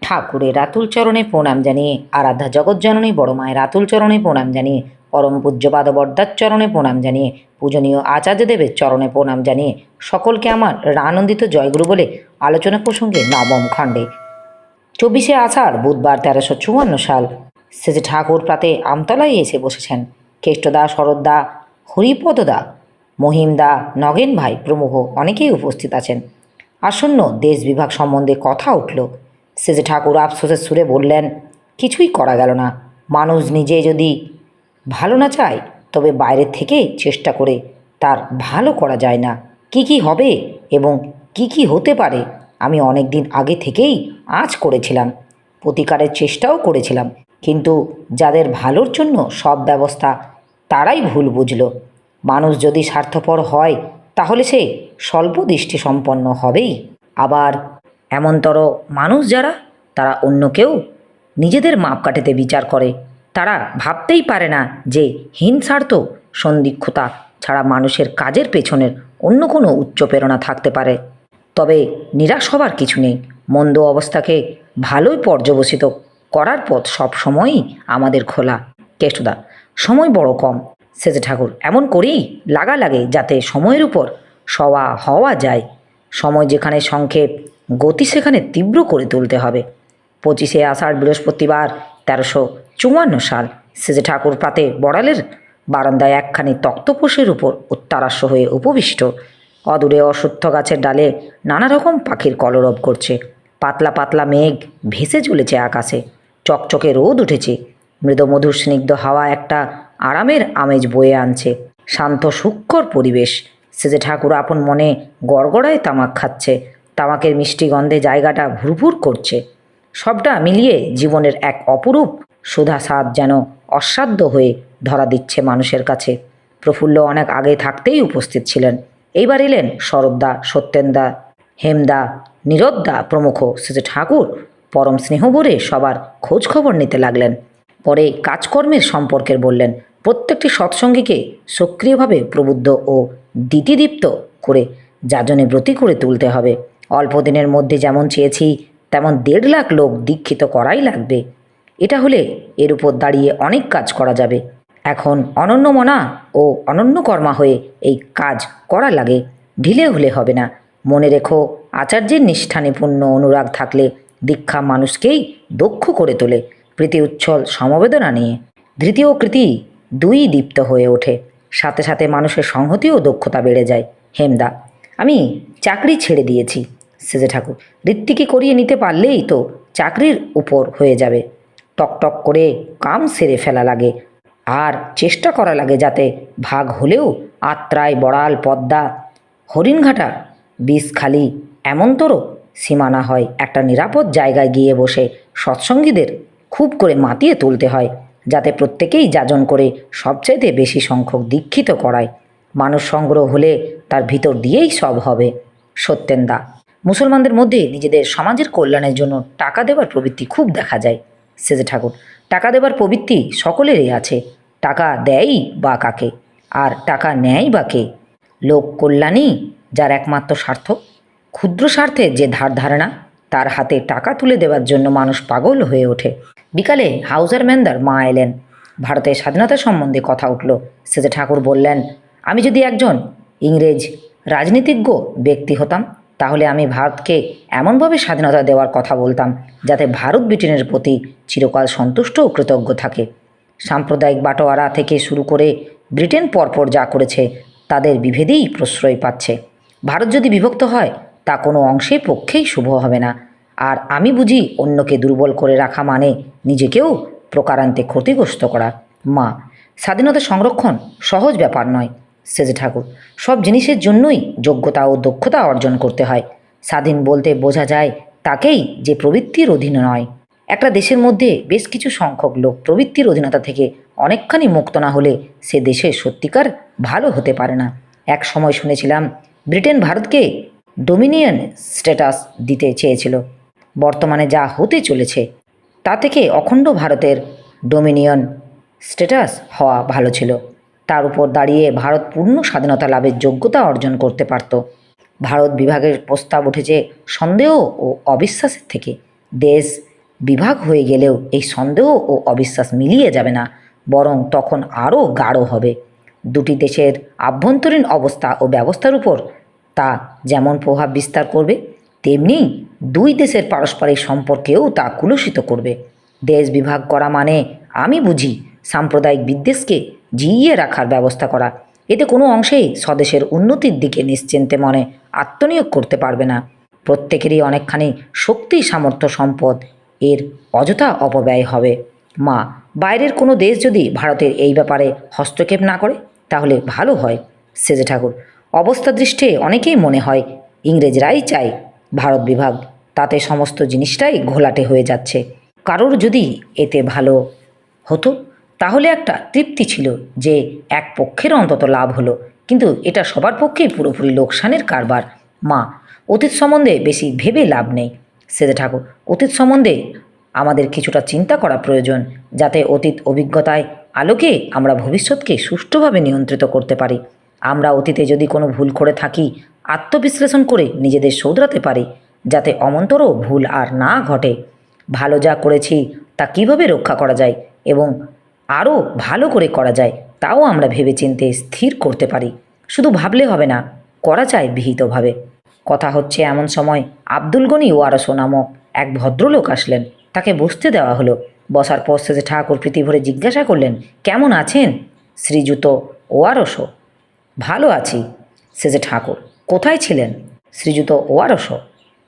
ঠাকুরের রাতুল চরণে প্রণাম জানিয়ে, আরাধ্যা জগৎজননী বড় মায়ের রাতুল চরণে প্রণাম জানিয়ে, পরম পূজ্যপাদ বরদার চরণে প্রণাম জানিয়ে, পূজনীয় আচার্যদেবের চরণে প্রণাম জানিয়ে সকলকে আমার আনন্দিত জয়গুরু বলে আলোচনা প্রসঙ্গে নবম খণ্ডে 24শে আষাঢ় বুধবার 1354 সাল শ্রী ঠাকুর প্রাতে আমতলায় এসে বসেছেন। কেষ্টদা, শরৎদা, হরিপদদা, মহিমদা, নগেন ভাই প্রমুখ অনেকেই উপস্থিত আছেন। আসন্ন দেশ বিভাগ সম্বন্ধে কথা উঠল। শ্রী ঠাকুর আফসোসের সুরে বললেন, কিছুই করা গেল না। মানুষ নিজে যদি ভালো না চায় তবে বাইরের থেকে চেষ্টা করে তার ভালো করা যায় না। কি হবে এবং কি হতে পারে আমি অনেক দিন আগে থেকেই আঁচ করেছিলাম, প্রতিকারের চেষ্টাও করেছিলাম, কিন্তু যাদের ভালোর জন্য সব ব্যবস্থা তারাই ভুল বুঝল। মানুষ যদি স্বার্থপর হয় তাহলে সে স্বল্প দৃষ্টি সম্পন্ন হবেই। আবার এমনতর মানুষ যারা, তারা অন্যকেও নিজেদের মাপকাঠিতে বিচার করে, তারা ভাবতেই পারে না যে হিংসার্থ সন্দিক্ষতা ছাড়া মানুষের কাজের পেছনের অন্য কোনো উচ্চ প্রেরণা থাকতে পারে। তবে নিরাশ হবার কিছু নেই। মন্দ অবস্থাকে ভালোই পর্যবসিত করার পথ সব সময়ই আমাদের খোলা। কেষ্টদা, সময় বড় কম। সেজে ঠাকুর, এমন করেই লাগা লাগে যাতে সময়ের উপর হওয়া যায়। সময় যেখানে সংক্ষেপ, গতি সেখানে তীব্র করে তুলতে হবে। 25শে আষাঢ় বৃহস্পতিবার 1354 সাল সেজে ঠাকুর প্রাতে বড়ালের বারান্দায় একখানি তক্তপোষের উপর উত্তারাস্য হয়ে উপবিষ্ট। অদূরে অশ্বত্থ গাছের ডালে নানা রকম পাখির কলরব করছে। পাতলা পাতলা মেঘ ভেসে চলেছে আকাশে। চকচকে রোদ উঠেছে। মৃদমধুর স্নিগ্ধ হাওয়া একটা আরামের আমেজ বয়ে আনছে। শান্ত সূক্ষ্মর পরিবেশ। সেজে ঠাকুর আপন মনে গড়গড়ায় তামাক খাচ্ছে। তামাকের মিষ্টি গন্ধে জায়গাটা ভুরভুর করছে। সবটা মিলিয়ে জীবনের এক অপরূপ সুধা স্বাদ যেন অসাধ্য হয়ে ধরা দিচ্ছে মানুষের কাছে। প্রফুল্ল অনেক আগে থাকতেই উপস্থিত ছিলেন। এইবার এলেন শরৎদা, সত্যেনদা, হেমদা, নীরদদা প্রমুখ। শ্রী ঠাকুর পরম স্নেহভরে সবার খোঁজ খবর নিতে লাগলেন। পরে কাজকর্মের সম্পর্কের বললেন। প্রত্যেকটি সৎসঙ্গীকে সক্রিয়ভাবে প্রবুদ্ধ ও দ্যুতিদীপ্ত করে যাজনে ব্রতী করে তুলতে হবে। অল্প দিনের মধ্যে যেমন চেয়েছি তেমন 1.5 লাখ লোক দীক্ষিত করাই লাগবে। এটা হলে এর উপর দাঁড়িয়ে অনেক কাজ করা যাবে। এখন অনন্যমনা ও অনন্যকর্মা হয়ে এই কাজ করা লাগে, ঢিলে হলে হবে না। মনে রেখো, আচার্যের নিষ্ঠানে পূর্ণ অনুরাগ থাকলে দীক্ষা মানুষকেই দক্ষ করে তোলে। প্রীতি উচ্ছল সমবেদনা নিয়ে ধৃতি ও কৃতি দুই দীপ্ত হয়ে ওঠে। সাথে সাথে মানুষের সংহতি ও দক্ষতা বেড়ে যায়। হেমদা, আমি চাকরি ছেড়ে দিয়েছি। সেজে ঠাকুর, ঋত্বিকে করিয়ে নিতে পারলেই তো চাকরির উপর হয়ে যাবে। টকটক করে কাম সেরে ফেলা লাগে, আর চেষ্টা করা লাগে যাতে ভাগ হলেও আত্রাই, বড়াল, পদ্মা, হরিণঘাটা, বিষখালি এমনতর সীমানা হয়। একটা নিরাপদ জায়গায় গিয়ে বসে সৎসঙ্গীদের খুব করে মাতিয়ে তুলতে হয়, যাতে প্রত্যেকেই যাজন করে সবচাইতে বেশি সংখ্যক দীক্ষিত করায়। মানুষ সংগ্রহ হলে তার ভিতর দিয়েই সব হবে। সত্যেনদা, মুসলমানদের মধ্যে নিজেদের সমাজের কল্যাণের জন্য টাকা দেবার প্রবৃত্তি খুব দেখা যায়। সেজে ঠাকুর, টাকা দেবার প্রবৃত্তি সকলেরই আছে। টাকা দেয়ই বা কাকে, আর টাকা নেয় বা কে? লোক কল্যাণই যার একমাত্র স্বার্থ। ক্ষুদ্র স্বার্থে যে ধার ধারে না, তার হাতে টাকা তুলে দেওয়ার জন্য মানুষ পাগল হয়ে ওঠে। বিকালে হাউজার ম্যানদার মা এলেন। ভারতের স্বাধীনতা সম্বন্ধে কথা উঠল। সেজে ঠাকুর বললেন, আমি যদি একজন ইংরেজ রাজনীতিজ্ঞ ব্যক্তি হতাম তাহলে আমি ভারতকে এমনভাবে স্বাধীনতা দেওয়ার কথা বলতাম যাতে ভারত ব্রিটেনের প্রতি চিরকাল সন্তুষ্ট ও কৃতজ্ঞ থাকে। সাম্প্রদায়িক বাটোয়ারা থেকে শুরু করে ব্রিটেন পরপর যা করেছে তাদের বিভেদেই প্রশ্রয় পাচ্ছে। ভারত যদি বিভক্ত হয় তা কোনো অংশের পক্ষেই শুভ হবে না। আর আমি বুঝি অন্যকে দুর্বল করে রাখা মানে নিজেকেও প্রকারান্তে ক্ষতিগ্রস্ত করা। মা, স্বাধীনতা সংরক্ষণ সহজ ব্যাপার নয়। সেজে ঠাকুর, সব জিনিসের জন্যই যোগ্যতা ও দক্ষতা অর্জন করতে হয়। স্বাধীন বলতে বোঝা যায় তাকেই যে প্রবৃত্তির অধীন নয়। একটা দেশের মধ্যে বেশ কিছু সংখ্যক লোক প্রবৃত্তির অধীনতা থেকে অনেকখানি মুক্ত না হলে সে দেশে সত্যিকার ভালো হতে পারে না। এক সময় শুনেছিলাম ব্রিটেন ভারতকে ডোমিনিয়ন স্ট্যাটাস দিতে চেয়েছিল। বর্তমানে যা হতে চলেছে তা থেকে অখণ্ড ভারতের ডোমিনিয়ন স্ট্যাটাস হওয়া ভালো ছিল। তার উপর দাঁড়িয়ে ভারত পূর্ণ স্বাধীনতা লাভের যোগ্যতা অর্জন করতে পারত। ভারত বিভাগের প্রস্তাব উঠেছে সন্দেহ ও অবিশ্বাসের থেকে। দেশ বিভাগ হয়ে গেলেও এই সন্দেহ ও অবিশ্বাস মিলিয়ে যাবে না, বরং তখন আরও গাঢ় হবে। দুটি দেশের আভ্যন্তরীণ অবস্থা ও ব্যবস্থার উপর তা যেমন প্রভাব বিস্তার করবে, তেমনি দুই দেশের পারস্পরিক সম্পর্কেও তা কুলুষিত করবে। দেশ বিভাগ করা মানে আমি বুঝি সাম্প্রদায়িক বিদ্বেষকে জিইয়ে রাখার ব্যবস্থা করা। এতে কোনো অংশেই স্বদেশের উন্নতির দিকে নিশ্চিন্তে মনে আত্মনিয়োগ করতে পারবে না। প্রত্যেকেরই অনেকখানি শক্তি, সামর্থ্য, সম্পদ এর অযথা অপব্যয় হবে। মা, বাইরের কোনো দেশ যদি ভারতের এই ব্যাপারে হস্তক্ষেপ না করে তাহলে ভালো হয়। সেজে ঠাকুর, অবস্থা দৃষ্টে অনেকেই মনে হয় ইংরেজরাই চায় ভারত বিভাগ, তাতে সমস্ত জিনিসটাই ঘোলাটে হয়ে যাচ্ছে। কারোর যদি এতে ভালো হতো তাহলে একটা তৃপ্তি ছিল যে এক পক্ষের অন্তত লাভ হলো, কিন্তু এটা সবার পক্ষেই পুরোপুরি লোকসানের কারবার। মা, অতীত সম্বন্ধে বেশি ভেবে লাভ নেই। সেজে ঠাকুর, অতীত সম্বন্ধে আমাদের কিছুটা চিন্তা করা প্রয়োজন, যাতে অতীত অভিজ্ঞতায় আলোকে আমরা ভবিষ্যৎকে সুষ্ঠুভাবে নিয়ন্ত্রিত করতে পারি। আমরা অতীতে যদি কোনো ভুল করে থাকি, আত্মবিশ্লেষণ করে নিজেদের শোধরাতে পারি, যাতে অমন্তরও ভুল আর না ঘটে। ভালো যা করেছি তা কিভাবে রক্ষা করা যায় এবং আরও ভালো করে করা যায় তাও আমরা ভেবেচিন্তে স্থির করতে পারি। শুধু ভাবলে হবে না, করা যায় বিহিতভাবে। কথা হচ্ছে এমন সময় আব্দুল গনি ওয়ারসো নামক এক ভদ্রলোক আসলেন। তাকে বসতে দেওয়া হলো। বসার পর সেজে ঠাকুর প্রীতি ভরে জিজ্ঞাসা করলেন, কেমন আছেন শ্রীযুত ওয়ারসো? ভালো আছি। সেজে ঠাকুর, কোথায় ছিলেন? শ্রীযুত ওয়ারসো,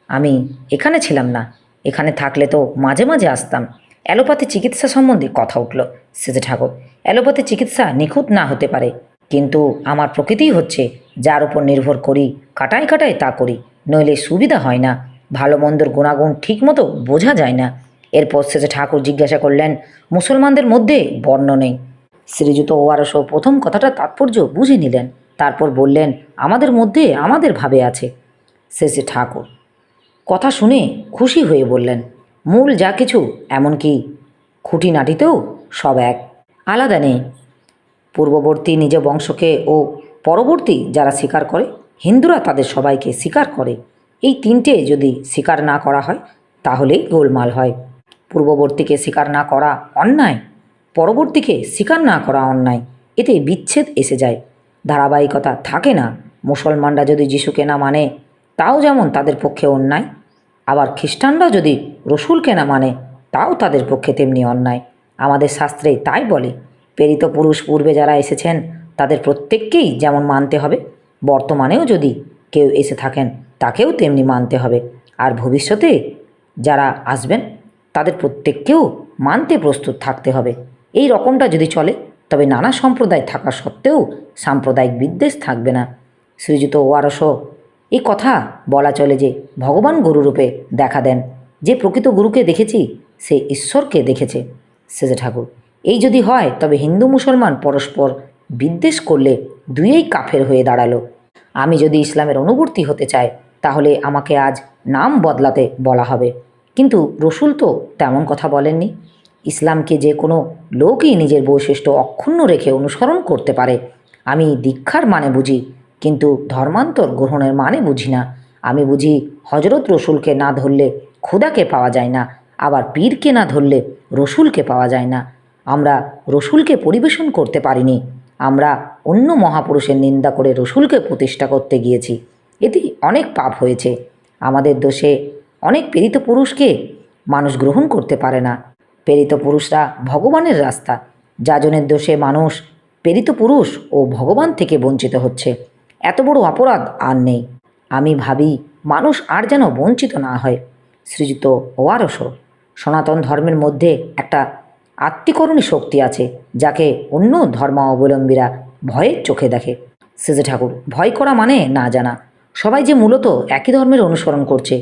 আমি এখানে ছিলাম না। এখানে থাকলে তো মাঝে মাঝে আসতাম। অ্যালোপ্যাথি চিকিৎসা সম্বন্ধে কথা উঠল। সেজে ঠাকুর, অ্যালোপ্যাথি চিকিৎসা নিখুঁত না হতে পারে, কিন্তু আমার প্রকৃতিই হচ্ছে যার উপর নির্ভর করি, কাটায় কাটায় তা করি, নইলে সুবিধা হয় না। ভালো মন্দর গুণাগুণ ঠিকমতো বোঝা যায় না। এরপর সেজে ঠাকুর জিজ্ঞাসা করলেন, মুসলমানদের মধ্যে বর্ণ নেই? শ্রীযুত ওয়ারসও প্রথম কথাটা তাৎপর্য বুঝে নিলেন, তারপর বললেন, আমাদের মধ্যে আমাদের ভাবে আছে। সেজে ঠাকুর কথা শুনে খুশি হয়ে বললেন, মূল যা কিছু, এমনকি খুঁটিনাটিতেও সব এক, আলাদা নেই। পূর্ববর্তী নিজ বংশকে ও পরবর্তী যারা স্বীকার করে, হিন্দুরা তাদের সবাইকে স্বীকার করে। এই তিনটে যদি স্বীকার না করা হয় তাহলেই গোলমাল হয়। পূর্ববর্তীকে স্বীকার না করা অন্যায়, পরবর্তীকে স্বীকার না করা অন্যায়, এতে বিচ্ছেদ এসে যায়, ধারাবাহিকতা থাকে না। মুসলমানরা যদি যিশুকে না মানে তাও যেমন তাদের পক্ষে অন্যায়, আবার খ্রিস্টানরা যদি রসুলকে না মানে তাও তাদের পক্ষে তেমনি অন্যায়। আমাদের শাস্ত্রে তাই বলে, প্রেরিত পুরুষ পূর্বে যারা এসেছেন তাদের প্রত্যেককেই যেমন মানতে হবে, বর্তমানেও যদি কেউ এসে থাকেন তাকেও তেমনি মানতে হবে, আর ভবিষ্যতে যারা আসবেন তাদের প্রত্যেককেও মানতে প্রস্তুত থাকতে হবে। এই রকমটা যদি চলে তবে নানা সম্প্রদায় থাকা সত্ত্বেও সাম্প্রদায়িক বিদ্বেষ থাকবে না। শ্রীযুত ওয়ারসও এই কথা বলা চলে যে ভগবান গুরুরূপে দেখা দেন। যে প্রকৃত গুরুকে দেখেছি সে ঈশ্বরকে দেখেছে। সেজে ঠাকুর, এই যদি হয় তবে হিন্দু মুসলমান পরস্পর বিদ্বেষ করলে দুইয়েই কাফের হয়ে দাঁড়ালো। আমি যদি ইসলামের অনুবর্তী হতে চাই তাহলে আমাকে আজ নাম বদলাতে বলা হবে, কিন্তু রসুল তো তেমন কথা বলেননি। ইসলামকে যে কোনো লোকই নিজের বৈশিষ্ট্য অক্ষুণ্ণ রেখে অনুসরণ করতে পারে। আমি দীক্ষার মানে বুঝি, কিন্তু ধর্মান্তর গ্রহণের মানে বুঝি না। আমি বুঝি হজরত রসুলকে না ধরলে খোদাকে পাওয়া যায় না, আবার পীরকে না ধরলে রসুলকে পাওয়া যায় না। আমরা রসুলকে পরিবেশন করতে পারিনি, আমরা অন্য মহাপুরুষের নিন্দা করে রসুলকে প্রতিষ্ঠা করতে গিয়েছি। এতে অনেক পাপ হয়েছে। আমাদের দোষে অনেক প্রেরিত পুরুষকে মানুষ গ্রহণ করতে পারে না। প্রেরিত পুরুষরা ভগবানের রাস্তা, যাজনের দোষে মানুষ প্রেরিত পুরুষ ও ভগবান থেকে বঞ্চিত হচ্ছে। এত বড় অপরাধ আর নেই। আমি ভাবি মানুষ আর যেন বঞ্চিত না হয়। শ্রীযুত ওয়ারসও, সনাতন ধর্মের মধ্যে একটা আত্মীকরণী শক্তি আছে যাকে অন্য ধর্মাবলম্বীরা ভয়ের চোখে দেখে। সেজে ঠাকুর, ভয় করা মানে না জানা। সবাই যে মূলত একই ধর্মের অনুসরণ করছে,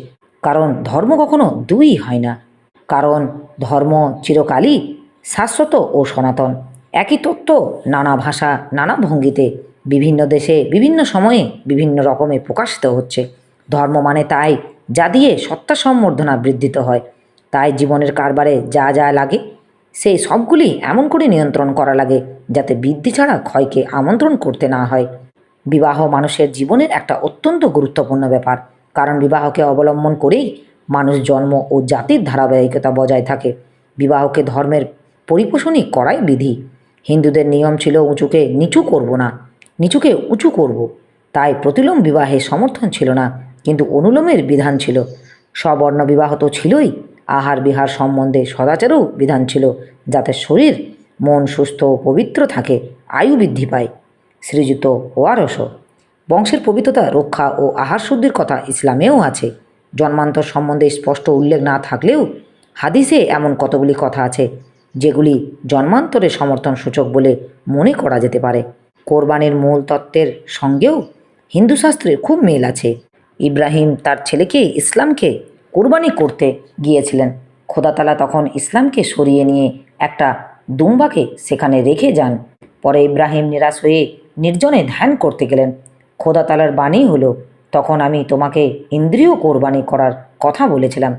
কারণ ধর্ম কখনো দুই হয় না। কারণ ধর্ম চিরকালই শাশ্বত ও সনাতন। একই তত্ত্ব নানা ভাষা, নানা ভঙ্গিতে, বিভিন্ন দেশে বিভিন্ন সময়ে বিভিন্ন রকমে প্রকাশিত হচ্ছে। ধর্ম মানে তাই যা দিয়ে সত্তা সম্বর্ধনা বৃদ্ধিত হয়। তাই জীবনের কারবারে যা যা লাগে সেই সবগুলি এমন করে নিয়ন্ত্রণ করা লাগে যাতে বৃদ্ধি ছাড়া ক্ষয়কে আমন্ত্রণ করতে না হয়। বিবাহ মানুষের জীবনের একটা অত্যন্ত গুরুত্বপূর্ণ ব্যাপার, কারণ বিবাহকে অবলম্বন করেই মানুষ জন্ম ও জাতির ধারাবাহিকতা বজায় থাকে। বিবাহকে ধর্মের পরিপোষণই করাই বিধি। হিন্দুদের নিয়ম ছিল উঁচুকে নিচু করব না, নিচুকে উঁচু করব। তাই প্রতিলোম বিবাহে সমর্থন ছিল না, কিন্তু অনুলোমের বিধান ছিল। সবর্ণ বিবাহ তো ছিলই, আহার বিহার সম্বন্ধে সদাচারও বিধান ছিল, যাতে শরীর মন সুস্থ ও পবিত্র থাকে, আয়ু বৃদ্ধি পায়। শ্রীযুত ওয়ারস, বংশের পবিত্রতা রক্ষা ও আহার শুদ্ধির কথা ইসলামেও আছে। জন্মান্তর সম্বন্ধে স্পষ্ট উল্লেখ না থাকলেও হাদিসে এমন কতগুলি কথা আছে যেগুলি জন্মান্তরের সমর্থন সূচক বলে মনে করা যেতে পারে। কোরবানির মূল তত্ত্বের সঙ্গেও হিন্দু শাস্ত্রের খুব মিল আছে। ইব্রাহিম তার ছেলেকে ইসলামকে কোরবানি করতে গিয়েছিলেন। খোদাতালা তখন ইসলামকে সরিয়ে নিয়ে একটা দুম্বাকে সেখানে রেখে যান। পরে ইব্রাহিম নিরাশ হয়ে নির্জনে ধ্যান করতে গেলেন। খোদাতালার বাণী হলো, তখন আমি তোমাকে ইন্দ্রিয় কোরবানি করার কথা বলেছিলাম,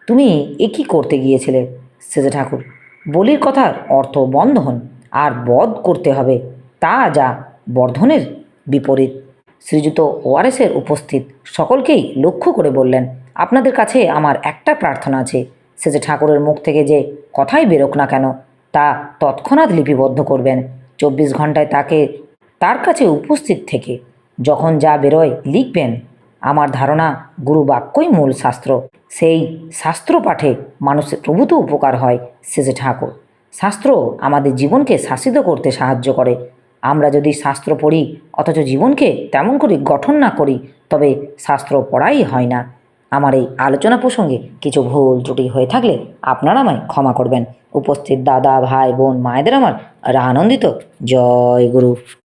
তুমি এ কী করতে গিয়েছিলে? সেজে ঠাকুর: বলির কথার অর্থ বন্ধন, আর বধ করতে হবে, তা যা বর্ধনের বিপরীত। শ্রীযুত ওয়ারেসের উপস্থিত সকলকেই লক্ষ্য করে বললেন, আপনাদের কাছে আমার একটা প্রার্থনা আছে। সেজে ঠাকুরের মুখ থেকে যে কথাই বেরোক না কেন, তা তৎক্ষণাৎ লিপিবদ্ধ করবেন। 24 ঘন্টায় তার কাছে উপস্থিত থেকে যখন যা বেরোয় লিখবেন। আমার ধারণা গুরু বাক্যই মূল শাস্ত্র। সেই শাস্ত্র পাঠে মানুষের প্রভূত উপকার হয়। সেজে ঠাকুর: শাস্ত্র আমাদের জীবনকে শাসিত করতে সাহায্য করে। আমরা যদি শাস্ত্র পড়ি অথচ জীবনকে তেমন করে গঠন না করি, তবে শাস্ত্র পড়াই হয় না। আমার এই আলোচনা প্রসঙ্গে কিছু ভুল ত্রুটি হয়ে থাকলে আপনারা আমায় ক্ষমা করবেন। উপস্থিত দাদা, ভাই, বোন, মায়েদের আমার আনন্দিত জয় গুরু।